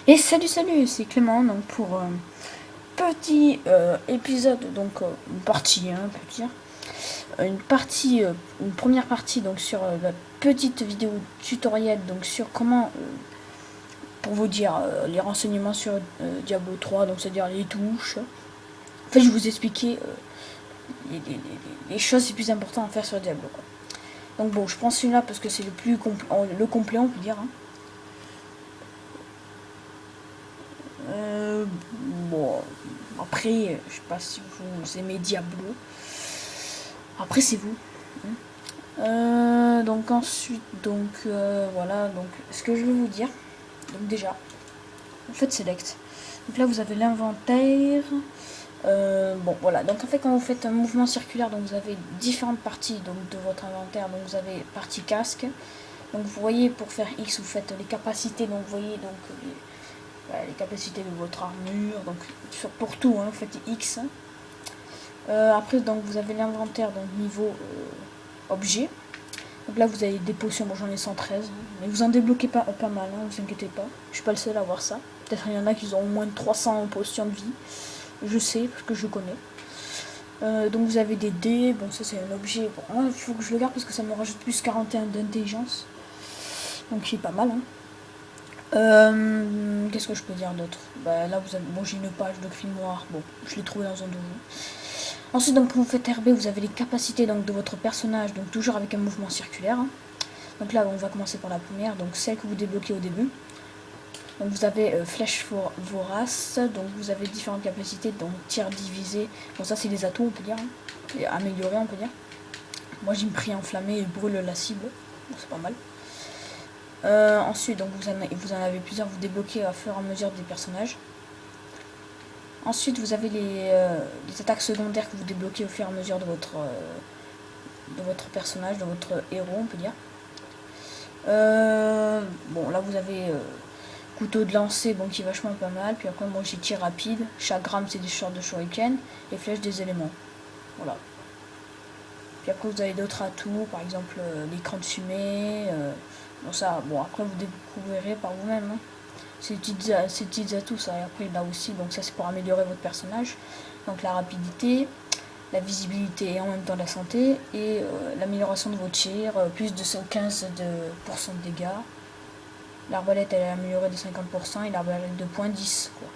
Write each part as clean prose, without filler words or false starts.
Et salut, c'est Clément donc pour un petit épisode, donc une partie, hein, on peut dire. Une première partie donc sur la petite vidéo tutoriel donc sur comment, pour vous dire les renseignements sur Diablo 3, donc c'est-à-dire les touches. En fait, je vais vous expliquer les choses les plus importantes à faire sur Diablo, quoi. Donc bon, je prends celui-là parce que c'est le complet, on peut dire, hein. Euh, bon, après, je sais pas si vous aimez Diablo. Après, c'est vous. Donc ensuite, voilà. Donc, ce que je vais vous dire. Donc déjà, vous faites select. Donc là, vous avez l'inventaire. Bon, voilà. Donc en fait, quand vous faites un mouvement circulaire, donc vous avez différentes parties donc de votre inventaire. Donc vous avez partie casque. Donc vous voyez, pour faire X, vous faites les capacités. Donc vous voyez donc voilà, les capacités de votre armure. Donc pour tout, hein, vous faites X. Après, donc vous avez l'inventaire, donc niveau objet. Donc là, vous avez des potions, bon j'en ai 113, mais vous en débloquez pas mal, hein, vous inquiétez pas. Je suis pas le seul à avoir ça. Peut-être il y en a qui ont au moins de 300 potions de vie. Je sais, parce que je connais. Donc vous avez des dés, bon ça c'est un objet. Bon, il faut que je le garde parce que ça me rajoute plus 41 d'intelligence. Donc c'est pas mal, hein. Qu'est-ce que je peux dire d'autre? Bah là vous avez. Bon, j'ai une page de grimoire, bon, je l'ai trouvé dans un donjon. Ensuite, donc, quand vous faites RB, vous avez les capacités donc, de votre personnage, donc toujours avec un mouvement circulaire, hein. Donc là, on va commencer par la première, donc celle que vous débloquez au début. Donc vous avez flèche vorace, donc vous avez différentes capacités, donc tir divisé. Bon, ça c'est les atouts, on peut dire, hein. Et amélioré, on peut dire. Moi j'ai me pris enflammé et brûle la cible, donc c'est pas mal. Ensuite, donc vous en avez plusieurs, vous débloquez à fur et à mesure des personnages. Ensuite, vous avez les attaques secondaires que vous débloquez au fur et à mesure de votre personnage, de votre héros, on peut dire. Bon, là vous avez couteau de lancer, bon, qui est vachement pas mal. Puis après, moi j'ai tir rapide. Chaque gramme, c'est des sortes de shuriken. Et flèche des éléments. Voilà. Puis après, vous avez d'autres atouts, par exemple l'écran de fumée. Bon, ça, bon, après, vous découvrirez par vous-même, hein. Ces petits atouts, ça. Et après, là aussi, donc ça, c'est pour améliorer votre personnage. Donc la rapidité, la visibilité et en même temps la santé, et l'amélioration de vos tirs, plus de 15% de dégâts. L'arbalète elle est améliorée de 50% et l'arbalète de point 10, quoi.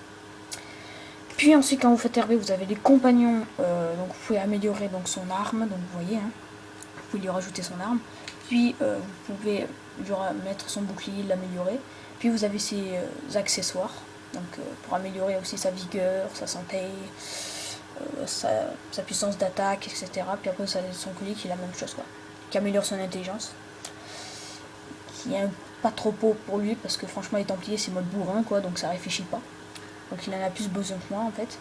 Puis ensuite, quand vous faites RB, vous avez les compagnons, donc vous pouvez améliorer donc son arme, donc vous voyez, hein, vous pouvez lui rajouter son arme. Puis vous pouvez lui mettre son bouclier, l'améliorer. Puis vous avez ses accessoires, donc pour améliorer aussi sa vigueur, sa santé, sa puissance d'attaque, etc. Puis après, ça son collier qui est la même chose, quoi, qui améliore son intelligence, qui est pas trop beau pour lui parce que franchement les Templiers c'est mode bourrin, quoi, donc ça réfléchit pas. Donc il en a plus besoin que moi en fait.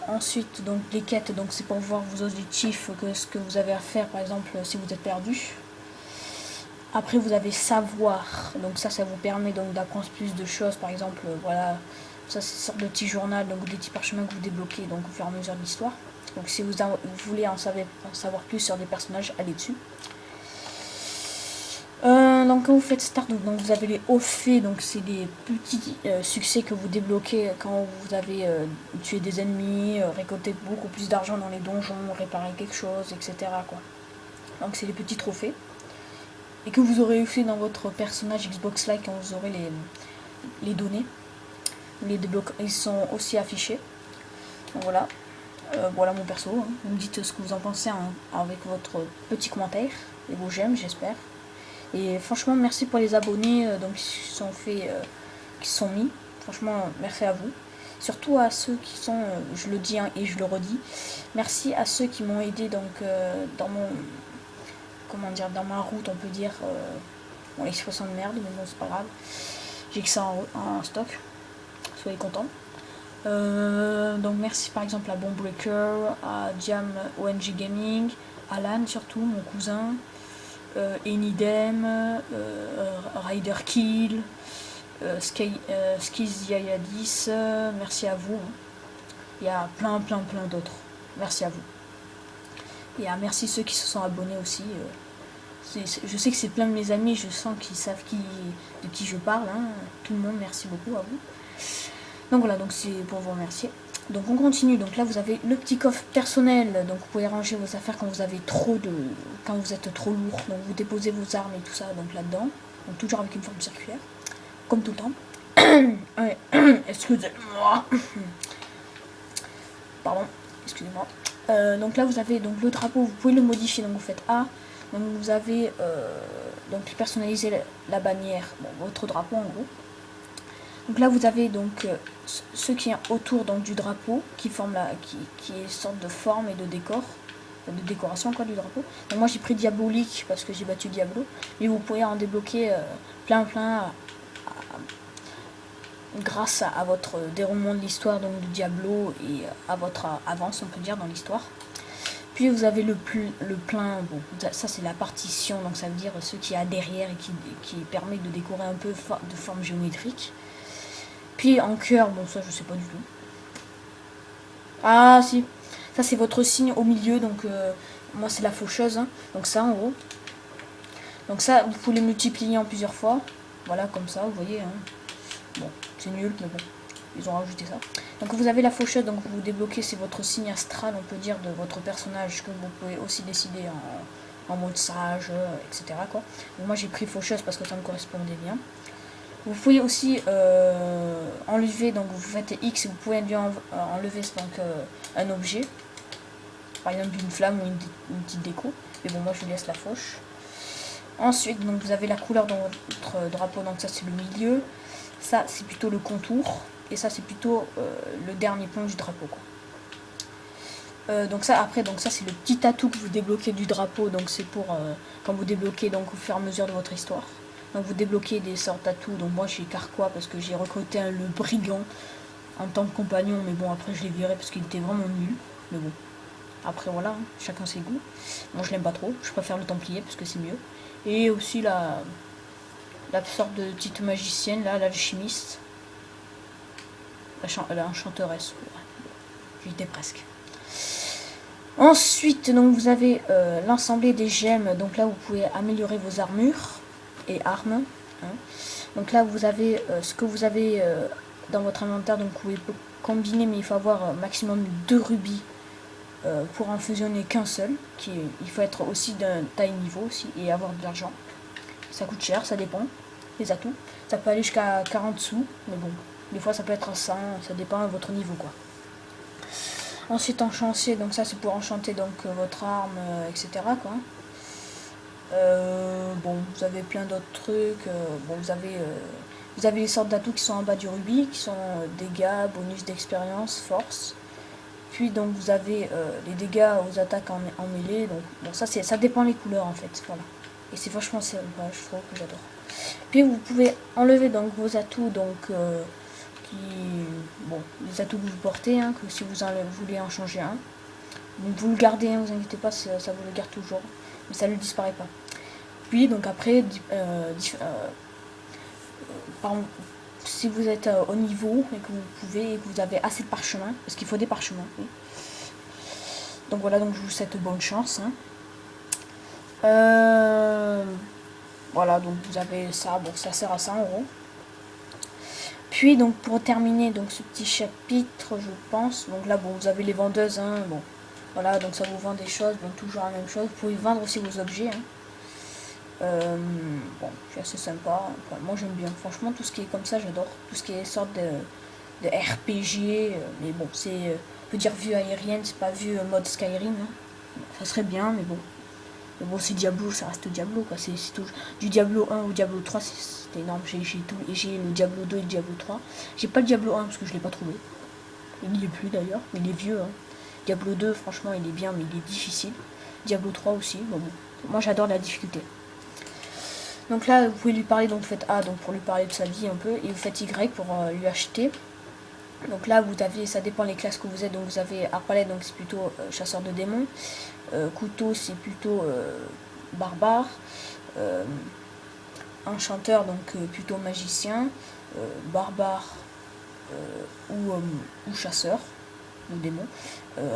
Ensuite, donc les quêtes, donc c'est pour voir vos objectifs, que ce que vous avez à faire, par exemple si vous êtes perdu. Après vous avez savoir, donc ça vous permet donc d'apprendre plus de choses, par exemple voilà, ça c'est une sorte de petit journal, donc des petits parchemins que vous débloquez donc au fur et à mesure de l'histoire. Donc si vous voulez en savoir plus sur des personnages, allez dessus. Donc quand vous faites start, donc vous avez les hauts faits, donc c'est des petits succès que vous débloquez quand vous avez tué des ennemis, récolté beaucoup plus d'argent dans les donjons, réparé quelque chose, etc., quoi. Donc c'est les petits trophées. Et que vous aurez fait dans votre personnage Xbox Live quand vous aurez les données. Ils sont aussi affichés. Donc voilà. Voilà mon perso, hein. Vous me dites ce que vous en pensez avec votre petit commentaire et vos j'aime, j'espère. Et franchement, merci pour les abonnés donc, qui sont mis. Franchement, merci à vous. Surtout à ceux qui sont, je le dis, hein, et je le redis, merci à ceux qui m'ont aidé donc dans ma route, on peut dire. Bon, l'expression de merde, mais bon, c'est pas grave. J'ai que ça en stock. Soyez contents. Donc merci par exemple à Bonbreaker, à Diam ONG Gaming, Alan surtout, mon cousin, Enidem, Rider Kill, Skiziayadis, merci à vous, hein. Il y a plein d'autres. Merci à vous. Et merci ceux qui se sont abonnés aussi. Je sais que c'est plein de mes amis, je sens qu'ils savent de qui je parle. Hein. Tout le monde, merci beaucoup à vous. Donc voilà, donc c'est pour vous remercier. Donc on continue. Donc là vous avez le petit coffre personnel. Donc vous pouvez ranger vos affaires quand vous avez quand vous êtes trop lourd. Donc vous déposez vos armes et tout ça donc là-dedans. Donc toujours avec une forme circulaire, comme tout le temps. Ouais. Excusez-moi. Pardon, excusez-moi. Donc là vous avez donc le drapeau, vous pouvez le modifier, donc vous faites A. Donc vous avez donc personnaliser la bannière, bon, votre drapeau en gros. Donc là vous avez donc ce qui est autour donc du drapeau qui forme qui est une sorte de forme et de décor, de décoration quoi du drapeau. Donc moi j'ai pris Diabolique parce que j'ai battu Diablo, mais vous pouvez en débloquer plein grâce à votre déroulement de l'histoire donc de Diablo et à votre avance on peut dire dans l'histoire. Puis vous avez le plein, bon ça c'est la partition, donc ça veut dire ce qu'il y a derrière et qui permet de décorer un peu de forme géométrique. Puis en cœur, bon ça je sais pas du tout. Ah si, ça c'est votre signe au milieu, donc moi c'est la faucheuse, hein. Donc ça en gros. Donc ça vous pouvez le multiplier en plusieurs fois, voilà comme ça vous voyez. Hein. Bon c'est nul mais bon, ils ont rajouté ça. Donc vous avez la faucheuse, donc vous débloquez, c'est votre signe astral on peut dire de votre personnage que vous pouvez aussi décider en mode sage, etc. quoi. Donc moi j'ai pris faucheuse parce que ça me correspondait bien. Vous pouvez aussi enlever, donc vous faites X, vous pouvez enlever donc, un objet, par exemple une flamme ou une petite déco, mais bon moi je laisse la fauche. Ensuite donc vous avez la couleur dans votre drapeau, donc ça c'est le milieu, ça c'est plutôt le contour, et ça c'est plutôt le dernier point du drapeau quoi. Donc ça après donc ça c'est le petit atout que vous débloquez du drapeau, donc c'est pour quand vous débloquez donc au fur et à mesure de votre histoire. Donc vous débloquez des sortes d'atouts, donc moi j'ai Carquois parce que j'ai recruté le brigand en tant que compagnon, mais bon après je l'ai viré parce qu'il était vraiment nul, mais bon, après voilà, hein, chacun ses goûts. Moi je l'aime pas trop, je préfère le Templier parce que c'est mieux. Et aussi la sorte de petite magicienne, là, l'alchimiste, la enchanteresse, j'y étais presque. Ensuite, donc vous avez l'ensemble des gemmes, donc là vous pouvez améliorer vos armures et armes. Hein. Donc là vous avez ce que vous avez dans votre inventaire, donc vous pouvez combiner, mais il faut avoir maximum 2 rubis pour en fusionner qu'un seul. Il faut être aussi d'un taille niveau aussi et avoir de l'argent. Ça coûte cher, ça dépend les atouts. Ça peut aller jusqu'à 40 sous, mais bon, des fois ça peut être à 100, ça dépend de votre niveau quoi. Ensuite enchanter, donc ça c'est pour enchanter donc votre arme, etc. quoi. Bon, vous avez plein d'autres trucs. Bon, vous avez les sortes d'atouts qui sont en bas du rubis, qui sont dégâts, bonus d'expérience, force. Puis donc vous avez les dégâts aux attaques en mêlée. Donc bon, ça dépend les couleurs en fait. Voilà. Et c'est vachement sympa, je trouve que j'adore. Puis vous pouvez enlever donc vos atouts, donc bon, les atouts que vous portez, hein, que si vous voulez en changer un. Donc vous le gardez, hein, vous inquiétez pas, ça vous le garde toujours, mais ça ne disparaît pas. Puis donc après, par exemple, si vous êtes au niveau et que vous pouvez et que vous avez assez de parchemins, parce qu'il faut des parchemins. Oui. Donc voilà, donc je vous souhaite bonne chance. Hein. Voilà, donc vous avez ça, bon ça sert à 100 €. Puis donc pour terminer donc ce petit chapitre, je pense, donc là bon vous avez les vendeuses, hein, bon voilà, donc ça vous vend des choses, bon toujours la même chose, vous pouvez vendre aussi vos objets. Hein. Bon, c'est assez sympa, enfin, moi j'aime bien, franchement tout ce qui est comme ça j'adore, tout ce qui est sorte de RPG, mais bon c'est, on peut dire vue aérienne, c'est pas vue mode Skyrim, hein. Ça serait bien, mais bon. Mais bon, c'est Diablo, ça reste Diablo, quoi. C'est tout, du Diablo 1 au Diablo 3, c'était énorme. J'ai tout, et j'ai le Diablo 2 et le Diablo 3. J'ai pas le Diablo 1 parce que je l'ai pas trouvé. Il n'y est plus d'ailleurs, mais il est vieux. Hein. Diablo 2, franchement, il est bien, mais il est difficile. Diablo 3 aussi, bon. Moi, j'adore la difficulté. Donc là, vous pouvez lui parler, donc vous faites A donc pour lui parler de sa vie un peu, et vous faites Y pour lui acheter. Donc là, vous avez, ça dépend les classes que vous êtes. Donc vous avez Arbalète, donc c'est plutôt chasseur de démons. Couteau, c'est plutôt barbare. Enchanteur, donc plutôt magicien. Barbare ou chasseur de démons.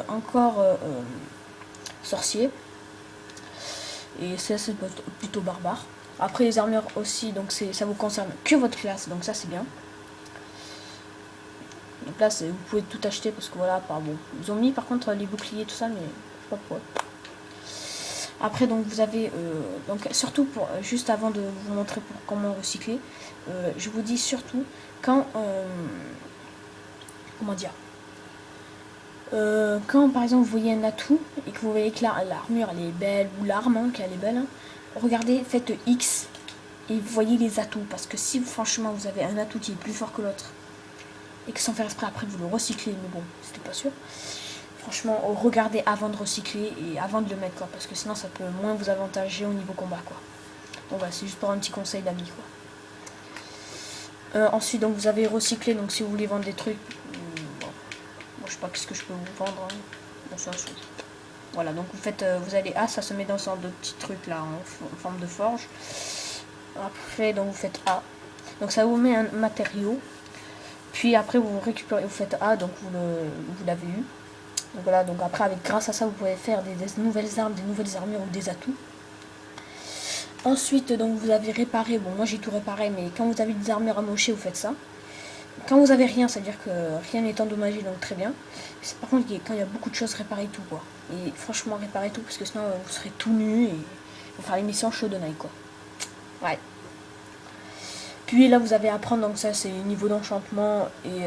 Encore sorcier. Et ça c'est plutôt barbare. Après les armures aussi, donc ça vous concerne que votre classe, donc ça c'est bien. Donc là vous pouvez tout acheter parce que voilà, bon, ils ont mis par contre les boucliers tout ça, mais je sais pas pourquoi. Après donc vous avez donc surtout pour juste avant de vous montrer comment recycler, je vous dis surtout quand comment dire, quand par exemple vous voyez un atout et que vous voyez que l'armure elle est belle ou l'arme hein, qu'elle est belle, hein, regardez, faites X et vous voyez les atouts, parce que si franchement vous avez un atout qui est plus fort que l'autre et que sans faire exprès après vous le recyclez, mais bon c'était pas sûr, franchement regardez avant de recycler et avant de le mettre quoi, parce que sinon ça peut moins vous avantager au niveau combat quoi. Donc voilà, c'est juste pour un petit conseil d'amis quoi. Ensuite donc vous avez recyclé, donc si vous voulez vendre des trucs, bon, moi je sais pas qu'est-ce que je peux vous vendre, hein. Bon ça je... Voilà, donc vous faites, vous allez A, ça se met dans ce genre de petits trucs là en forme de forge. Après donc vous faites A, donc ça vous met un matériau. Puis après vous récupérez, vous faites A, donc vous l'avez eu. Donc voilà, donc après grâce à ça vous pouvez faire des nouvelles armes, des nouvelles armures ou des atouts. Ensuite donc vous avez réparé, bon moi j'ai tout réparé, mais quand vous avez des armures amochées vous faites ça. Quand vous avez rien, ça veut dire que rien n'est endommagé, donc très bien. Par contre quand il y a beaucoup de choses, réparer tout quoi. Et franchement réparer tout parce que sinon vous serez tout nu et vous faire les missions chaud de night quoi. Ouais. Puis là vous avez à apprendre, donc ça c'est niveau d'enchantement et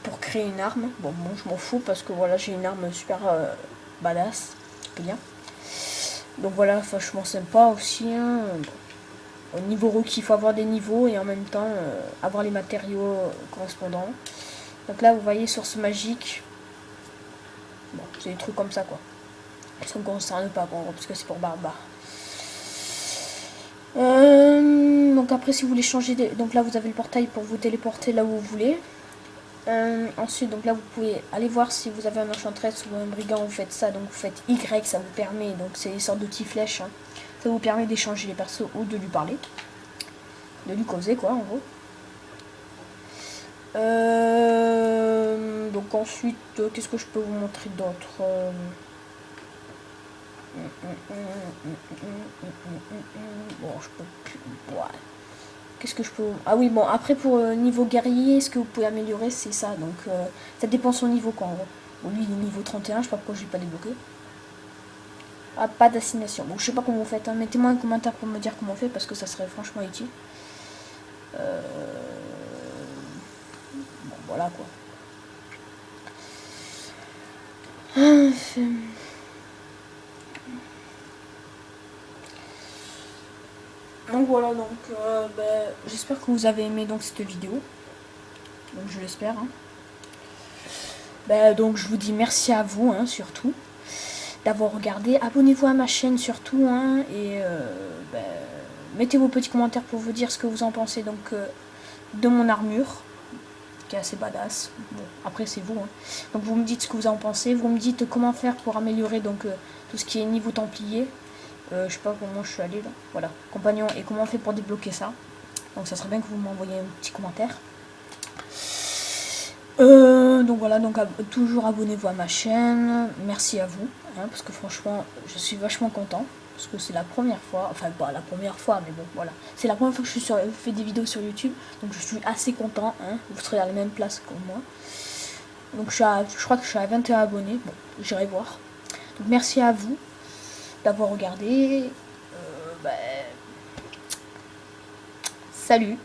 pour créer une arme. Bon je m'en fous parce que voilà j'ai une arme super badass, c'est bien. Donc voilà, franchement sympa aussi. Hein. Au niveau rookie, il faut avoir des niveaux et en même temps avoir les matériaux correspondants. Donc là vous voyez source magique. Bon, c'est des trucs comme ça quoi. Ça ne concerne pas quoi, parce que c'est pour barbare. Donc après si vous voulez changer donc là vous avez le portail pour vous téléporter là où vous voulez. Ensuite donc là vous pouvez aller voir si vous avez un enchantress ou un brigand, vous faites ça, donc vous faites Y, ça vous permet, donc c'est une sorte de petite flèche, hein. Ça vous permet d'échanger les persos ou de lui parler, de lui causer quoi en gros. Donc ensuite qu'est-ce que je peux vous montrer d'autre? Bon je peux plus... Ouais. Qu'est-ce que je peux... Ah oui, bon, après pour niveau guerrier, ce que vous pouvez améliorer, c'est ça. Donc, ça dépend son niveau, quoi, en gros. Bon, lui, il est niveau 31, je sais pas pourquoi je l'ai pas débloqué. Ah, pas d'assignation. Bon, je sais pas comment vous faites, hein. Mettez-moi un commentaire pour me dire comment on fait, parce que ça serait franchement utile. Bon, voilà, quoi. Donc voilà, donc j'espère que vous avez aimé donc cette vidéo. Donc je l'espère. Hein. Donc je vous dis merci à vous, hein, surtout d'avoir regardé. Abonnez-vous à ma chaîne surtout, hein, et mettez vos petits commentaires pour vous dire ce que vous en pensez donc de mon armure qui est assez badass. Bon, après c'est vous, hein. Donc vous me dites ce que vous en pensez, vous me dites comment faire pour améliorer donc tout ce qui est niveau templier. Je sais pas comment je suis allée là. Voilà, compagnon, et comment on fait pour débloquer ça. Donc ça serait bien que vous m'envoyiez un petit commentaire. Donc voilà, donc toujours abonnez-vous à ma chaîne. Merci à vous, hein, parce que franchement, je suis vachement content. Parce que c'est la première fois, enfin pas la première fois, mais bon voilà. C'est la première fois que je fais des vidéos sur YouTube. Donc je suis assez content, hein. Vous serez à la même place que moi. Donc je crois que je suis à 21 abonnés. Bon, j'irai voir. Donc merci à vous d'avoir regardé. Salut.